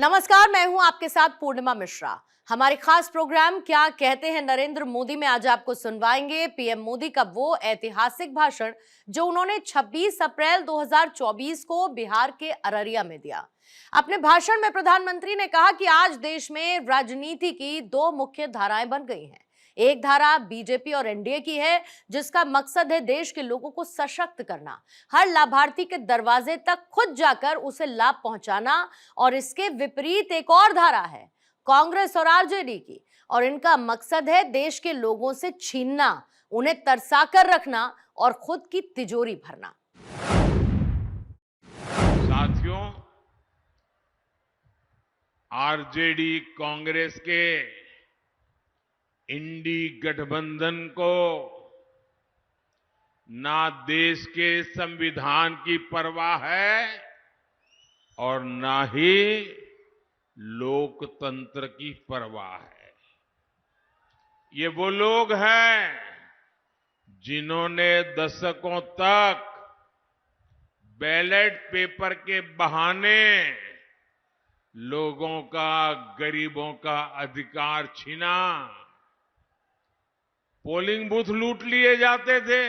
नमस्कार, मैं हूं आपके साथ पूर्णिमा मिश्रा। हमारे खास प्रोग्राम क्या कहते हैं नरेंद्र मोदी में आज आपको सुनवाएंगे पीएम मोदी का वो ऐतिहासिक भाषण जो उन्होंने 26 अप्रैल 2024 को बिहार के अररिया में दिया। अपने भाषण में प्रधानमंत्री ने कहा कि आज देश में राजनीति की दो मुख्य धाराएं बन गई हैं। एक धारा बीजेपी और एनडीए की है, जिसका मकसद है देश के लोगों को सशक्त करना, हर लाभार्थी के दरवाजे तक खुद जाकर उसे लाभ पहुंचाना। और इसके विपरीत एक और धारा है कांग्रेस और आरजेडी की, और इनका मकसद है देश के लोगों से छीनना, उन्हें तरसाकर रखना और खुद की तिजोरी भरना। साथियों, आरजेडी कांग्रेस के इंडी गठबंधन को ना देश के संविधान की परवाह है और ना ही लोकतंत्र की परवाह है। ये वो लोग हैं जिन्होंने दशकों तक बैलेट पेपर के बहाने लोगों का, गरीबों का अधिकार छीना। पोलिंग बूथ लूट लिए जाते थे,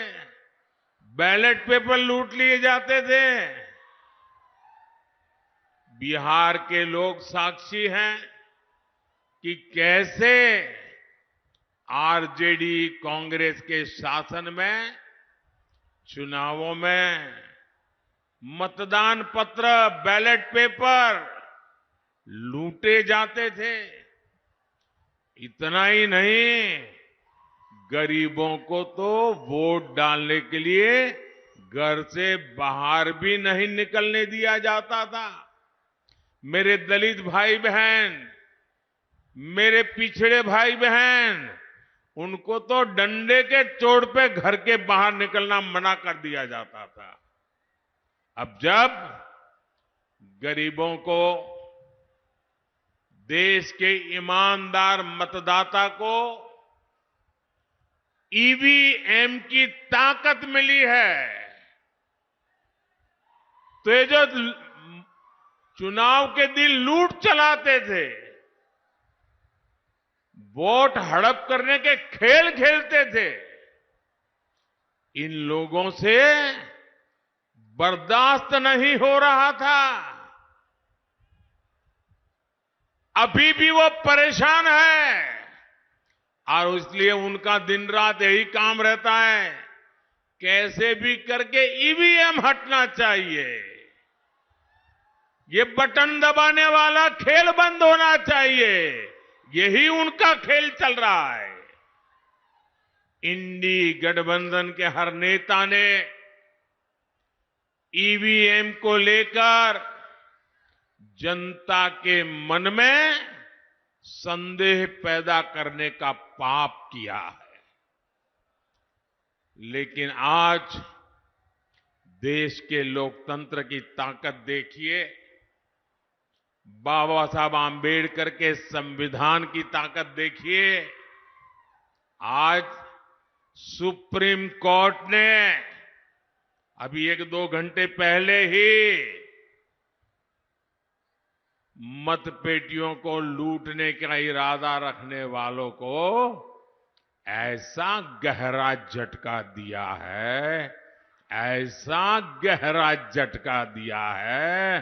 बैलेट पेपर लूट लिए जाते थे। बिहार के लोग साक्षी हैं कि कैसे आरजेडी कांग्रेस के शासन में चुनावों में मतदान पत्र, बैलेट पेपर लूटे जाते थे। इतना ही नहीं, गरीबों को तो वोट डालने के लिए घर से बाहर भी नहीं निकलने दिया जाता था। मेरे दलित भाई बहन, मेरे पिछड़े भाई बहन, उनको तो डंडे के चोट पे घर के बाहर निकलना मना कर दिया जाता था। अब जब गरीबों को, देश के ईमानदार मतदाता को ईवीएम की ताकत मिली है, तो ये जो चुनाव के दिन लूट चलाते थे, वोट हड़प करने के खेल खेलते थे, इन लोगों से बर्दाश्त नहीं हो रहा था। अभी भी वो परेशान है और इसलिए उनका दिन रात यही काम रहता है, कैसे भी करके ईवीएम हटना चाहिए, ये बटन दबाने वाला खेल बंद होना चाहिए। यही उनका खेल चल रहा है। इंडी गठबंधन के हर नेता ने ईवीएम को लेकर जनता के मन में संदेह पैदा करने का पाप किया है। लेकिन आज देश के लोकतंत्र की ताकत देखिए, बाबा साहब आंबेडकर के संविधान की ताकत देखिए। आज सुप्रीम कोर्ट ने अभी 1-2 घंटे पहले ही मतपेटियों को लूटने का इरादा रखने वालों को ऐसा गहरा झटका दिया है, ऐसा गहरा झटका दिया है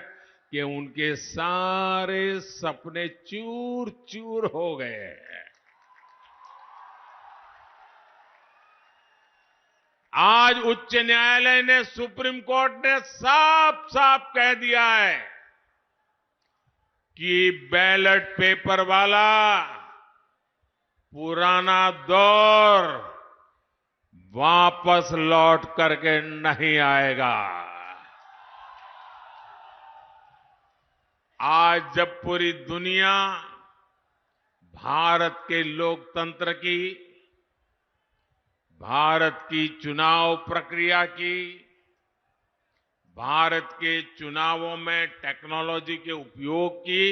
कि उनके सारे सपने चूर चूर हो गए हैं। आज उच्च न्यायालय ने, सुप्रीम कोर्ट ने साफ साफ कह दिया है कि बैलेट पेपर वाला पुराना दौर वापस लौट करके नहीं आएगा। आज जब पूरी दुनिया भारत के लोकतंत्र की, भारत की चुनाव प्रक्रिया की, भारत के चुनावों में टेक्नोलॉजी के उपयोग की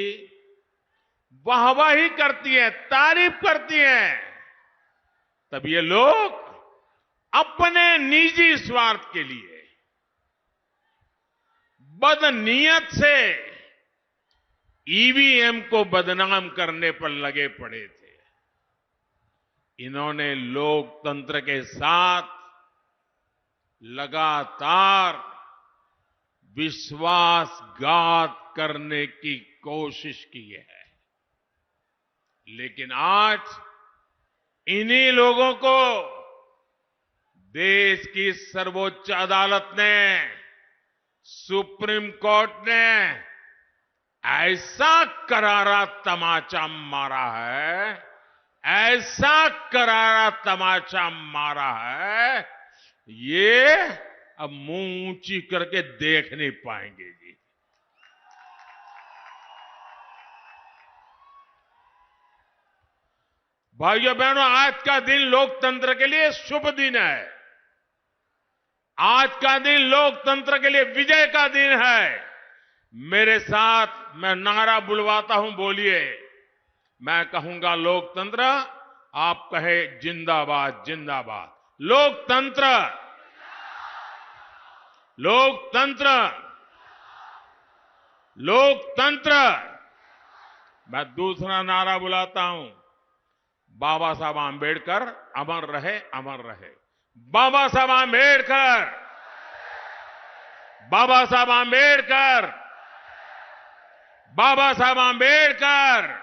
वाहवाही करती है, तारीफ करती है, तब ये लोग अपने निजी स्वार्थ के लिए बदनीयत से ईवीएम को बदनाम करने पर लगे पड़े थे। इन्होंने लोकतंत्र के साथ लगातार विश्वासघात करने की कोशिश की है। लेकिन आज इन्हीं लोगों को देश की सर्वोच्च अदालत ने, सुप्रीम कोर्ट ने ऐसा करारा तमाचा मारा है, ऐसा करारा तमाचा मारा है, ये अब मुंह ऊंची करके देख नहीं पाएंगे जी। भाइयों बहनों, आज का दिन लोकतंत्र के लिए शुभ दिन है। आज का दिन लोकतंत्र के लिए विजय का दिन है। मेरे साथ मैं नारा बुलवाता हूं, बोलिए। मैं कहूंगा लोकतंत्र, आप कहे जिंदाबाद जिंदाबाद। लोकतंत्र, लोकतंत्र, लोकतंत्र। मैं दूसरा नारा बुलाता हूं, बाबा साहब आंबेडकर अमर रहे, अमर रहे। बाबा साहब आंबेडकर, बाबा साहब आंबेडकर, बाबा साहब आंबेडकर।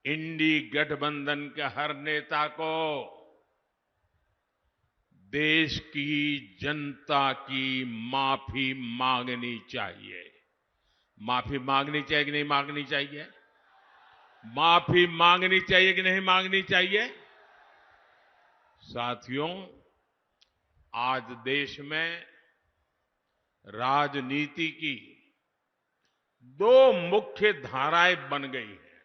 इंडी गठबंधन के हर नेता को देश की जनता की माफी मांगनी चाहिए। माफी मांगनी चाहिए कि नहीं मांगनी चाहिए? माफी मांगनी चाहिए कि नहीं मांगनी चाहिए? साथियों, आज देश में राजनीति की दो मुख्य धाराएं बन गई हैं।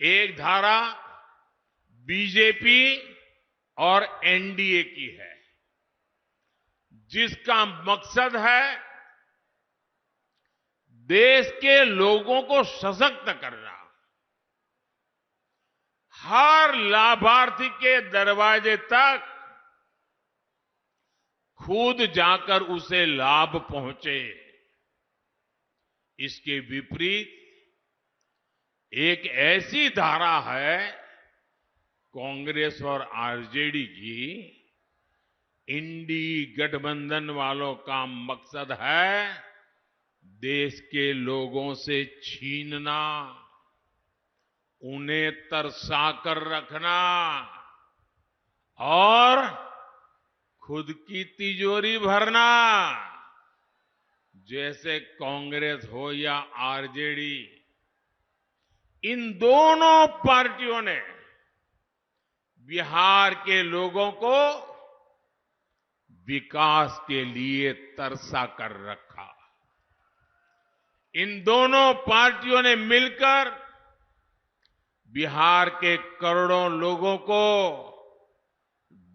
एक धारा बीजेपी और एनडीए की है, जिसका मकसद है देश के लोगों को सशक्त करना, हर लाभार्थी के दरवाजे तक खुद जाकर उसे लाभ पहुंचे। इसके विपरीत एक ऐसी धारा है कांग्रेस और आरजेडी की, इंडी गठबंधन वालों का मकसद है देश के लोगों से छीनना, उन्हें तरसा कर रखना और खुद की तिजोरी भरना। जैसे कांग्रेस हो या आरजेडी, इन दोनों पार्टियों ने बिहार के लोगों को विकास के लिए तरसा कर रखा। इन दोनों पार्टियों ने मिलकर बिहार के करोड़ों लोगों को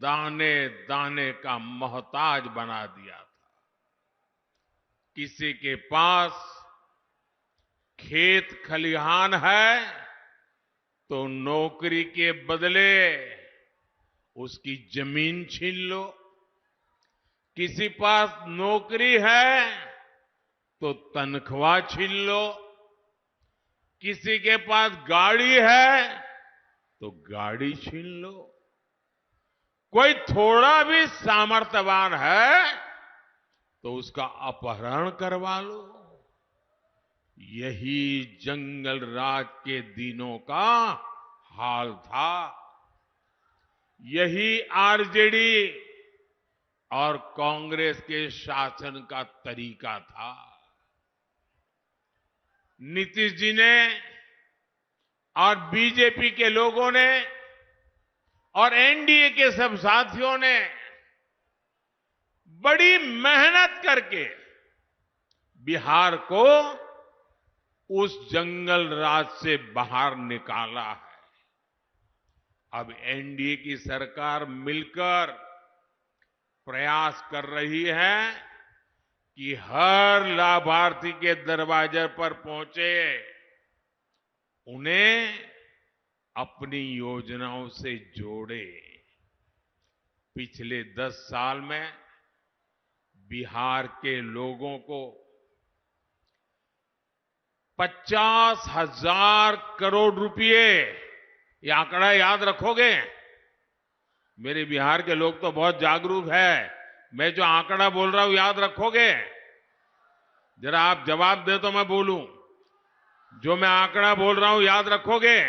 दाने दाने का मोहताज बना दिया था। किसी के पास खेत खलिहान है तो नौकरी के बदले उसकी जमीन छीन लो, किसी पास नौकरी है तो तनख्वाह छीन लो, किसी के पास गाड़ी है तो गाड़ी छीन लो, कोई थोड़ा भी सामर्थ्यवान है तो उसका अपहरण करवा लो। यही जंगल राज के दिनों का हाल था। यही आरजेडी और कांग्रेस के शासन का तरीका था। नीतीश जी ने और बीजेपी के लोगों ने और एनडीए के सब साथियों ने बड़ी मेहनत करके बिहार को उस जंगल राज से बाहर निकाला है। अब एनडीए की सरकार मिलकर प्रयास कर रही है कि हर लाभार्थी के दरवाजे पर पहुंचे, उन्हें अपनी योजनाओं से जोड़े। पिछले 10 साल में बिहार के लोगों को 50,000 करोड़ रुपए, ये आंकड़ा याद रखोगे? मेरे बिहार के लोग तो बहुत जागरूक है। मैं जो आंकड़ा बोल रहा हूं याद रखोगे? जरा आप जवाब दे तो मैं बोलूं। जो मैं आंकड़ा बोल रहा हूं याद रखोगे?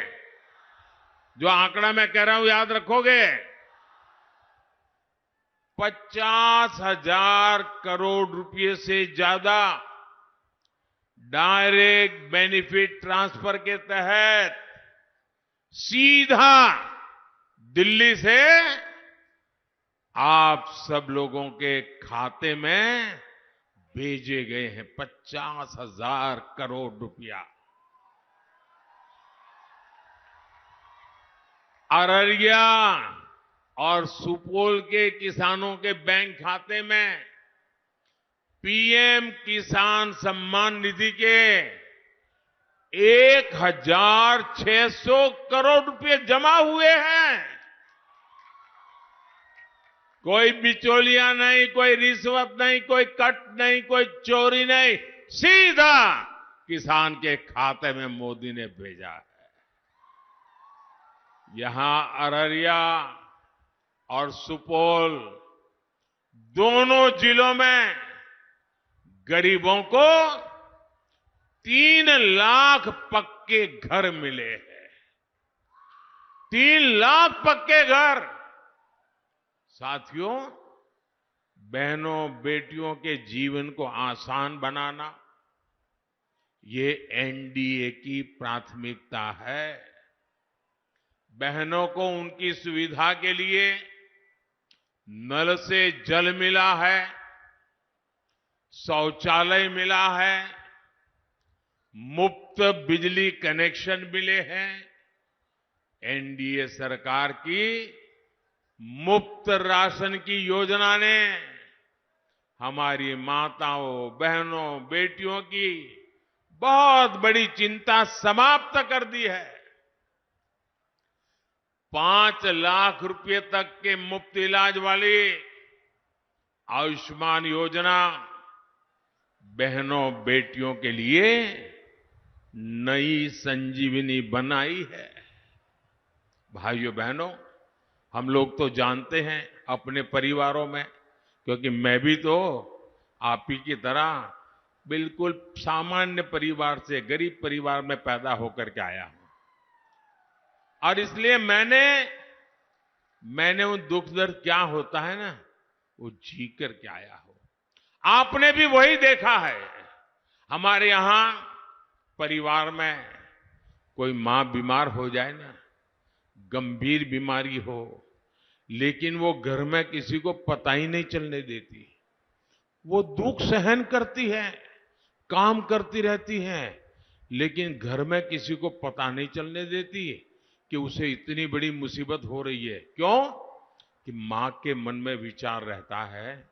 जो आंकड़ा मैं कह रहा हूं याद रखोगे? 50,000 करोड़ रुपए से ज्यादा डायरेक्ट बेनिफिट ट्रांसफर के तहत सीधा दिल्ली से आप सब लोगों के खाते में भेजे गए हैं। 50,000 करोड़ रुपया। अररिया और सुपौल के किसानों के बैंक खाते में पीएम किसान सम्मान निधि के 1,600 करोड़ रुपए जमा हुए हैं। कोई बिचौलिया नहीं, कोई रिश्वत नहीं, कोई कट नहीं, कोई चोरी नहीं, सीधा किसान के खाते में मोदी ने भेजा है। यहां अररिया और सुपौल दोनों जिलों में गरीबों को 3 लाख पक्के घर मिले हैं। 3 लाख पक्के घर। साथियों, बहनों बेटियों के जीवन को आसान बनाना ये एनडीए की प्राथमिकता है। बहनों को उनकी सुविधा के लिए नल से जल मिला है, शौचालय मिला है, मुफ्त बिजली कनेक्शन मिले हैं। एनडीए सरकार की मुफ्त राशन की योजना ने हमारी माताओं, बहनों, बेटियों की बहुत बड़ी चिंता समाप्त कर दी है। 5 लाख रुपए तक के मुफ्त इलाज वाली आयुष्मान योजना बहनों बेटियों के लिए नई संजीवनी बनाई है। भाइयों बहनों, हम लोग तो जानते हैं अपने परिवारों में, क्योंकि मैं भी तो आप ही की तरह बिल्कुल सामान्य परिवार से, गरीब परिवार में पैदा होकर के आया हूं। और इसलिए मैंने वो दुख दर्द क्या होता है ना, वो जी करके आया हूं। आपने भी वही देखा है। हमारे यहां परिवार में कोई मां बीमार हो जाए ना, गंभीर बीमारी हो, लेकिन वो घर में किसी को पता ही नहीं चलने देती। वो दुख सहन करती है, काम करती रहती है, लेकिन घर में किसी को पता नहीं चलने देती कि उसे इतनी बड़ी मुसीबत हो रही है। क्यों? कि मां के मन में विचार रहता है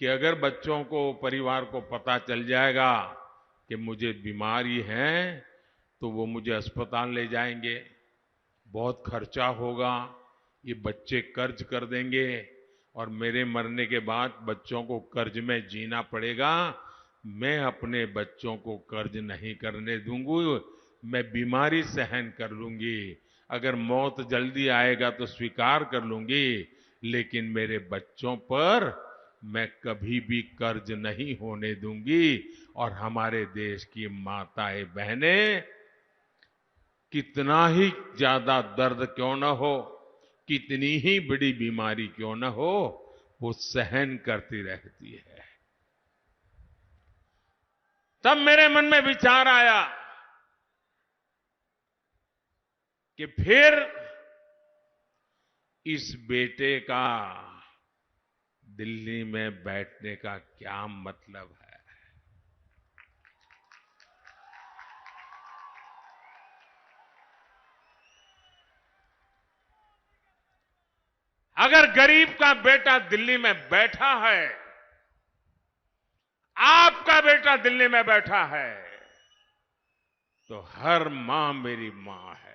कि अगर बच्चों को, परिवार को पता चल जाएगा कि मुझे बीमारी है, तो वो मुझे अस्पताल ले जाएंगे, बहुत खर्चा होगा, ये बच्चे कर्ज कर देंगे और मेरे मरने के बाद बच्चों को कर्ज में जीना पड़ेगा। मैं अपने बच्चों को कर्ज नहीं करने दूंगी, मैं बीमारी सहन कर लूंगी, अगर मौत जल्दी आएगा तो स्वीकार कर लूंगी, लेकिन मेरे बच्चों पर मैं कभी भी कर्ज नहीं होने दूंगी। और हमारे देश की माताएं बहनें कितना ही ज्यादा दर्द क्यों न हो, कितनी ही बड़ी बीमारी क्यों न हो, वो सहन करती रहती है। तब मेरे मन में विचार आया कि फिर इस बेटे का दिल्ली में बैठने का क्या मतलब है। अगर गरीब का बेटा दिल्ली में बैठा है, आपका बेटा दिल्ली में बैठा है, तो हर मां मेरी मां है।